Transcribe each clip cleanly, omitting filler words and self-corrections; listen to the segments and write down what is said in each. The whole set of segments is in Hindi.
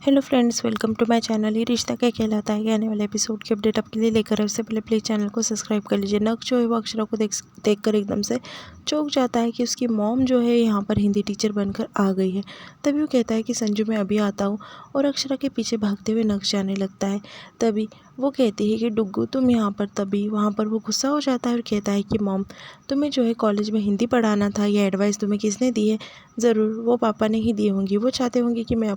Hello friends, welcome to my channel. ये रिश्ता क्या कहलाता है, आने वाले एपिसोड की अपडेट आपके लिए लेकर आए। उससे पहले प्लीज़ चैनल को सब्सक्राइब कर लीजिए। नक जो है वो अक्षरा को देखकर एकदम से चौंक जाता है कि उसकी मॉम जो है यहाँ पर हिंदी टीचर बनकर आ गई है। तभी वो कहता है कि संजू मैं अभी आता हूँ, और अक्षरा के पीछे भागते हुए नक्श जाने लगता है। तभी वो कहती है कि डुग्गू तुम यहाँ पर। तभी वहाँ पर वो गुस्सा हो जाता है और कहता है कि मॉम तुम्हें जो है कॉलेज में हिंदी पढ़ाना था, ये एडवाइस तुम्हें किसने दी है? ज़रूर वो पापा ने ही दी होंगी। वो चाहते होंगे कि मैं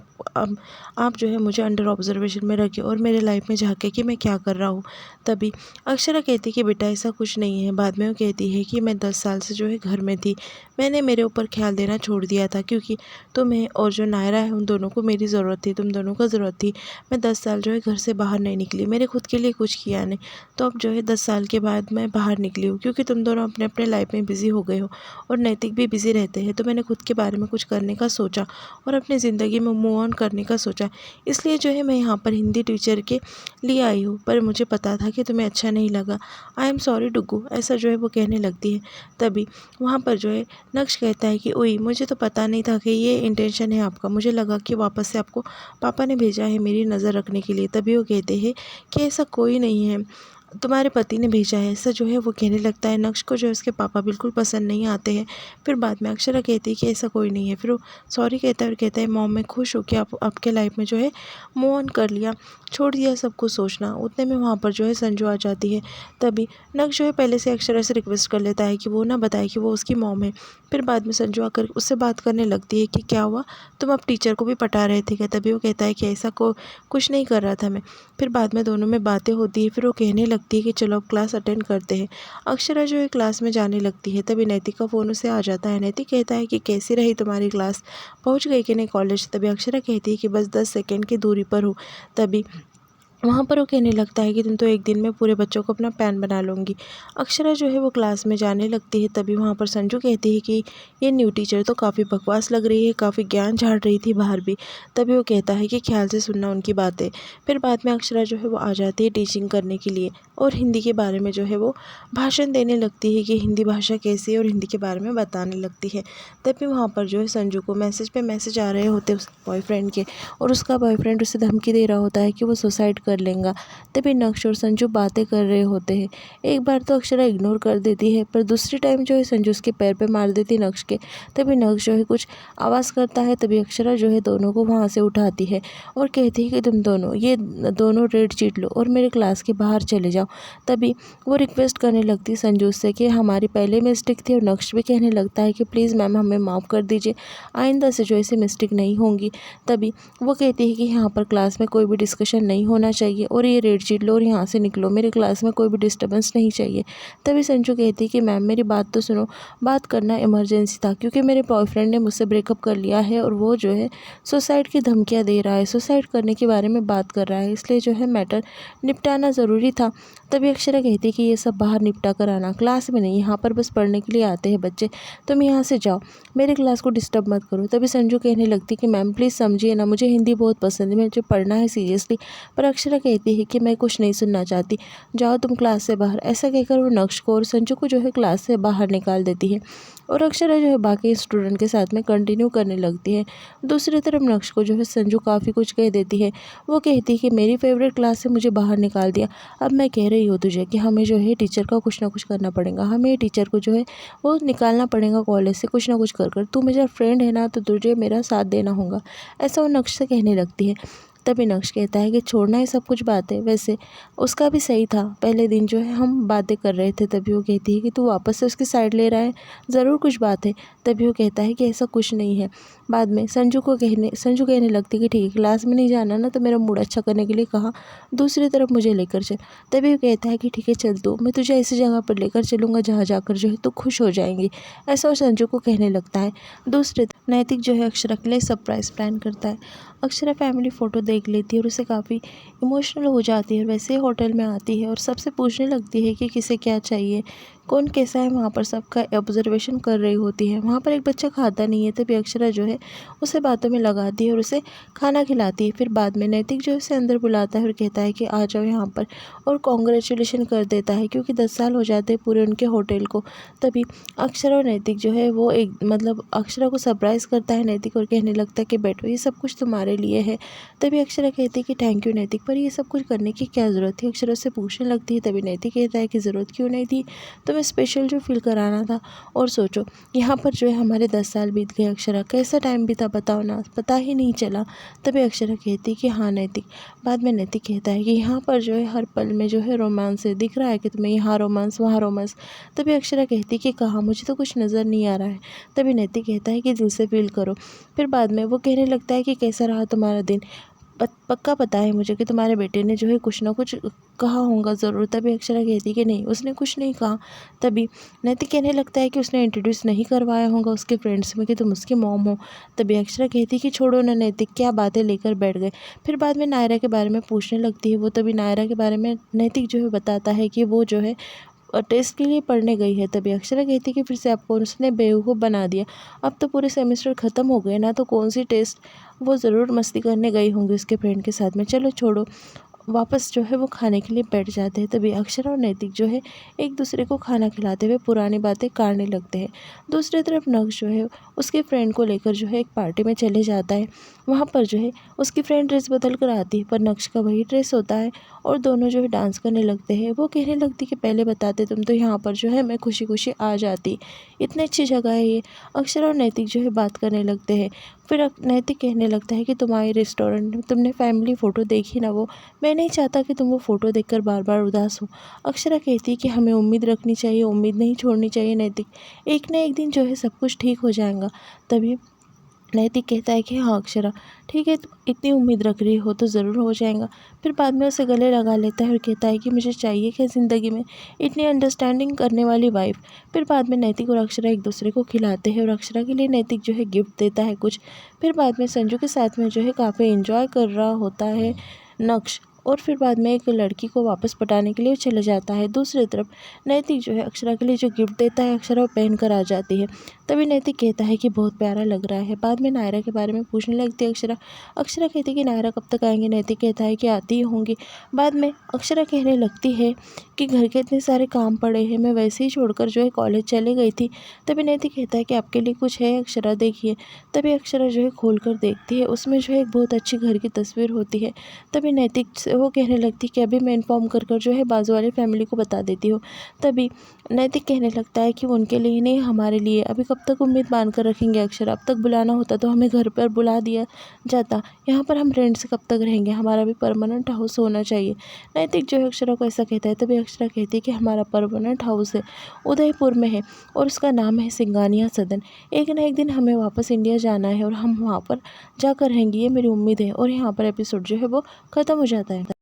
आप जो है मुझे अंडर ऑब्जर्वेशन में रखें और मेरे लाइफ में झाँके कि मैं क्या कर रहा हूँ। तभी अक्षरा कहती है कि बेटा ऐसा कुछ नहीं है। बाद में वो कहती है कि मैं 10 साल से जो है घर में थी, मैंने मेरे ऊपर ख्याल देना छोड़ दिया था, क्योंकि तुम्हें और जो नायरा है उन दोनों को मेरी ज़रूरत थी, तुम दोनों को ज़रूरत थी। मैं 10 साल जो है घर से बाहर नहीं निकली, मेरे खुद के लिए कुछ किया नहीं। तो अब जो है 10 साल के बाद मैं बाहर निकली हूँ, क्योंकि तुम दोनों अपने अपने लाइफ में बिज़ी हो गए हो और नैतिक भी बिज़ी रहते हैं। तो मैंने खुद के बारे में कुछ करने का सोचा और अपनी ज़िंदगी में मूव ऑन करने का सोचा। इसलिए जो है मैं यहाँ पर हिंदी टीचर के लिए आई हूँ, पर मुझे पता था कि तुम्हें अच्छा नहीं लगा। आई एम सॉरी डुग्गू, ऐसा जो है वो कहने लगती है। तभी वहाँ पर जो है नक्श कहता है कि ओई मुझे तो पता नहीं था कि ये इंटेंशन है आपका, मुझे लगा कि वापस से आपको पापा ने भेजा है मेरी नज़र रखने के लिए। तभी वो कहते हैं कि ऐसा कोई नहीं है, तुम्हारे पति ने भेजा है। ऐसा जो है वो कहने लगता है। नक्श को जो है उसके पापा बिल्कुल पसंद नहीं आते हैं। फिर बाद में अक्षरा कहती है कि ऐसा कोई नहीं है। फिर वो सॉरी कहता है और कहता है मॉम मैं खुश हूँ कि आप आपके लाइफ में जो है मूव ऑन कर लिया, छोड़ दिया सब कुछ सोचना। उतने में वहाँ पर जो है संजू आ जाती है। तभी नक्श जो है पहले से अक्षरा से रिक्वेस्ट कर लेता है कि वो ना बताए कि वो उसकी मॉम है। फिर बाद में संजू आकर उससे बात करने लगती है कि क्या हुआ, तुम अब टीचर को भी पटा रहे थे क्या? तभी वो कहता है कि ऐसा कुछ नहीं कर रहा था मैं। फिर बाद में दोनों में बातें होती है। फिर वो कहने लगती है कि चलो अब क्लास अटेंड करते हैं। अक्षरा जो है क्लास में जाने लगती है। तभी नैतिक का फ़ोन उसे आ जाता है। नैतिक कहता है कि कैसी रही तुम्हारी क्लास, पहुंच गई कि नहीं कॉलेज? तभी अक्षरा कहती है कि बस 10 सेकंड की दूरी पर हूँ। तभी वहाँ पर वो कहने लगता है कि तुम तो एक दिन में पूरे बच्चों को अपना पैन बना लूँगी। अक्षरा जो है वो क्लास में जाने लगती है। तभी वहाँ पर संजू कहती है कि ये न्यू टीचर तो काफ़ी बकवास लग रही है, काफ़ी ज्ञान झाड़ रही थी बाहर भी। तभी वो कहता है कि ख्याल से सुनना उनकी बातें। फिर बाद में अक्षरा जो है वो आ जाती है टीचिंग करने के लिए, और हिंदी के बारे में जो है वो भाषण देने लगती है कि हिंदी भाषा कैसी है, और हिंदी के बारे में बताने लगती है। तभी वहाँ पर जो है संजू को मैसेज पे मैसेज आ रहे होते हैं उसके बॉयफ्रेंड के, और उसका बॉयफ्रेंड उसे धमकी दे रहा होता है कि वो सुसाइड कर लेगा। तभी नक्श और संजू बातें कर रहे होते हैं। एक बार तो अक्षरा इग्नोर कर देती है, पर दूसरी टाइम जो है संजू उसके पैर पे मार देती है नक्श के। तभी नक्श जो है कुछ आवाज़ करता है। तभी अक्षरा जो है दोनों को वहाँ से उठाती है और कहती है कि तुम दोनों ये दोनों रेड चीट लो और मेरे क्लास के बाहर चले जाओ। तभी वो रिक्वेस्ट करने लगती है संजू से कि हमारी पहले मिस्टेक थी, और नक्श भी कहने लगता है कि प्लीज़ मैम हमें माफ़ कर दीजिए, आइंदा से जो ऐसी मिस्टेक नहीं होंगी। तभी वो कहती है कि यहाँ पर क्लास में कोई भी डिस्कशन नहीं होना चाहिए, और ये रेड शीट लो और यहाँ से निकलो, मेरे क्लास में कोई भी डिस्टर्बेंस नहीं चाहिए। तभी संजू कहती है कि मैम मेरी बात तो सुनो, बात करना इमरजेंसी था, क्योंकि मेरे बॉयफ्रेंड ने मुझसे ब्रेकअप कर लिया है और वो जो है सुसाइड की धमकियाँ दे रहा है, सुसाइड करने के बारे में बात कर रहा है, इसलिए जो है मैटर निपटाना ज़रूरी था। तभी अक्षरा कहती है कि ये सब बाहर निपटा कर आना, क्लास में नहीं, यहाँ पर बस पढ़ने के लिए आते हैं बच्चे, तुम यहाँ से जाओ, मेरे क्लास को डिस्टर्ब मत करो। तभी संजू कहने लगती कि मैम प्लीज़ समझिए ना, मुझे हिंदी बहुत पसंद है, मुझे पढ़ना है सीरियसली। पर अक्षरा कहती है कि मैं कुछ नहीं सुनना चाहती, जाओ तुम क्लास से बाहर। ऐसा कहकर वो नक्श को और संजू को जो है क्लास से बाहर निकाल देती है, और अक्षरा जो है बाकी स्टूडेंट के साथ में कंटिन्यू करने लगती है। दूसरी तरफ नक्श को जो है संजू काफ़ी कुछ कह देती है। वो कहती है कि मेरी फेवरेट क्लास से मुझे बाहर निकाल दिया, अब मैं कह रही हूँ तुझे कि हमें जो है टीचर का कुछ ना कुछ करना पड़ेगा, हमें टीचर को जो है वो निकालना पड़ेगा कॉलेज से, कुछ ना कुछ कर तू मेरा फ्रेंड है ना, तो तुझे मेरा साथ देना होगा। ऐसा वो नक्श से कहने लगती है। तभी नक्श कहता है कि छोड़ना है सब कुछ बातें, वैसे उसका भी सही था, पहले दिन जो है हम बातें कर रहे थे। तभी वो कहती है कि तू वापस से उसकी साइड ले रहा है, ज़रूर कुछ बात है। तभी वो कहता है कि ऐसा कुछ नहीं है। बाद में संजू कहने लगती है कि ठीक है, क्लास में नहीं जाना ना, तो मेरा मूड अच्छा करने के लिए कहा, दूसरी तरफ मुझे लेकर चल। तभी वो कहता है कि ठीक है चल, तो मैं तुझे ऐसी जगह पर लेकर चलूँगा जहाँ जाकर जो है तो खुश हो जाएंगी, ऐसा वो संजू को कहने लगता है। दूसरे नैतिक जो है अक्षरा के लिए सरप्राइज़ प्लान करता है। अक्षरा फैमिली फ़ोटो देख लेती है और उसे काफ़ी इमोशनल हो जाती है, और वैसे ही होटल में आती है और सबसे पूछने लगती है कि किसे क्या चाहिए, कौन कैसा है वहाँ पर सबका ऑब्जर्वेशन कर रही होती है। वहाँ पर एक बच्चा खाता नहीं है, तभी अक्षरा जो है उसे बातों में लगाती है और उसे खाना खिलाती है। फिर बाद में नैतिक जो है उसे अंदर बुलाता है और कहता है कि आ जाओ यहाँ पर, और कॉन्ग्रेचुलेशन कर देता है क्योंकि 10 साल हो जाते हैं पूरे उनके होटल को। तभी अक्षरा और नैतिक जो है वो एक मतलब अक्षरा को सरप्राइज़ करता है नैतिक, और कहने लगता है कि बैठो, ये सब कुछ तुम्हारे लिए है। तभी अक्षरा कहती है कि थैंक यू नैतिक, पर ये सब कुछ करने की क्या ज़रूरत थी। अक्षरा उससे पूछने लगती है, तभी नैतिक कहता है कि ज़रूरत क्यों नहीं थी, तुम्हें स्पेशल जो फील कराना था। और सोचो यहाँ पर जो है हमारे 10 साल बीत गए अक्षरा, कैसा टाइम बीता बताओ ना, पता ही नहीं चला। तभी अक्षरा कहती है कि हाँ नैतिक। बाद में नैतिक कहता है कि यहाँ पर जो है हर पल में जो है रोमांस है, दिख रहा है कि तुम्हें यहाँ रोमांस वहाँ रोमांस। तभी अक्षरा कहती है कि कहाँ, मुझे तो कुछ नज़र नहीं आ रहा है। तभी नैतिक कहता है कि दिल से फील करो। फिर बाद में वो कहने लगता है कि कैसा रहा तुम्हारा दिन, पक्का पता है मुझे कि तुम्हारे बेटे ने जो है कुछ ना कुछ कहा होगा ज़रूर। तभी अक्षरा कहती है कि नहीं, उसने कुछ नहीं कहा। तभी नैतिक कहने लगता है कि उसने इंट्रोड्यूस नहीं करवाया होगा उसके फ्रेंड्स में कि तुम उसकी मॉम हो। तभी अक्षरा कहती है कि छोड़ो ना नैतिक, क्या बातें लेकर बैठ गए। फिर बाद में नायरा के बारे में पूछने लगती है वो। तभी नायरा के बारे में नैतिक जो है बताता है कि वो जो है टेस्ट के लिए पढ़ने गई है। तभी अक्षरा कहती है कि फिर से आपको उसने बेवकूफ़ बना दिया, अब तो पूरे सेमेस्टर ख़त्म हो गए ना, तो कौन सी टेस्ट, वो ज़रूर मस्ती करने गई होंगी उसके फ्रेंड के साथ में, चलो छोड़ो। वापस जो है वो खाने के लिए बैठ जाते हैं। तभी अक्षरा और नैतिक जो है एक दूसरे को खाना खिलाते हुए पुरानी बातें काटने लगते हैं। दूसरी तरफ नक्श जो है उसके फ्रेंड को लेकर जो है एक पार्टी में चले जाता है। वहाँ पर जो है उसकी फ्रेंड ड्रेस बदल कर आती है, पर नक्श का वही ड्रेस होता है, और दोनों जो है डांस करने लगते हैं। वो कहने लगती कि पहले बताते तुम तो यहाँ पर जो है मैं खुशी खुशी आ जाती, इतनी अच्छी जगह है ये। अक्षरा और नैतिक जो है बात करने लगते हैं। फिर नैतिक कहने लगता है कि तुम्हारी रेस्टोरेंट में तुमने फैमिली फ़ोटो देखी ना, वो मैं नहीं चाहता कि तुम वो फ़ोटो देखकर बार बार उदास हो। अक्षरा कहती है कि हमें उम्मीद रखनी चाहिए, उम्मीद नहीं छोड़नी चाहिए नैतिक, एक ना एक दिन जो है सब कुछ ठीक हो जाएगा। तभी नैतिक कहता है कि हाँ अक्षरा ठीक है, तुम इतनी उम्मीद रख रही हो तो ज़रूर हो जाएगा। फिर बाद में उसे गले लगा लेता है और कहता है कि मुझे चाहिए क्या ज़िंदगी में, इतनी अंडरस्टैंडिंग करने वाली वाइफ। फिर बाद में नैतिक और अक्षरा एक दूसरे को खिलाते हैं, और अक्षरा के लिए नैतिक जो है गिफ्ट देता है कुछ। फिर बाद में संजू के साथ में जो है काफ़ी एंजॉय कर रहा होता है नक्श, और फिर बाद में एक लड़की को वापस पटाने के लिए चला जाता है। दूसरी तरफ नैतिक जो है अक्षरा के लिए जो गिफ्ट देता है अक्षरा वो पहन कर आ जाती है। तभी नैतिक कहता है कि बहुत प्यारा लग रहा है। बाद में नायरा के बारे में पूछने लगती है अक्षरा। अक्षरा कहती है कि नायरा कब तक आएंगे। नैतिक कहता है कि आती ही होंगी। बाद में अक्षरा कहने लगती है कि घर के इतने सारे काम पड़े हैं, मैं वैसे ही छोड़कर जो है कॉलेज चली गई थी। तभी नैतिक कहता है कि आपके लिए कुछ है अक्षरा, देखिए। तभी अक्षरा जो है खोल कर देखती है, उसमें जो है एक बहुत अच्छी घर की तस्वीर होती है। तभी नैतिक से वो कहने लगती है कि अभी मैं इन्फॉर्म कर जो है बाजू वाली फैमिली को बता देती हूँ। तभी नैतिक कहने लगता है कि उनके लिए नहीं, हमारे लिए। अभी कब तक उम्मीद बांध कर रखेंगे अक्षरा, अब तक बुलाना होता तो हमें घर पर बुला दिया जाता, यहाँ पर हम रेंट से कब तक रहेंगे, हमारा भी परमानेंट हाउस होना चाहिए। नैतिक जो है अक्षरा को ऐसा कहता है। तभी अक्षरा कहती है कि हमारा परमानेंट हाउस है, उदयपुर में है, और उसका नाम है सिंगानिया सदन। एक ना एक दिन हमें वापस इंडिया जाना है और हम वहाँ पर जाकर रहेंगे, ये मेरी उम्मीद है। और यहाँ पर एपिसोड जो है वो ख़त्म हो जाता है।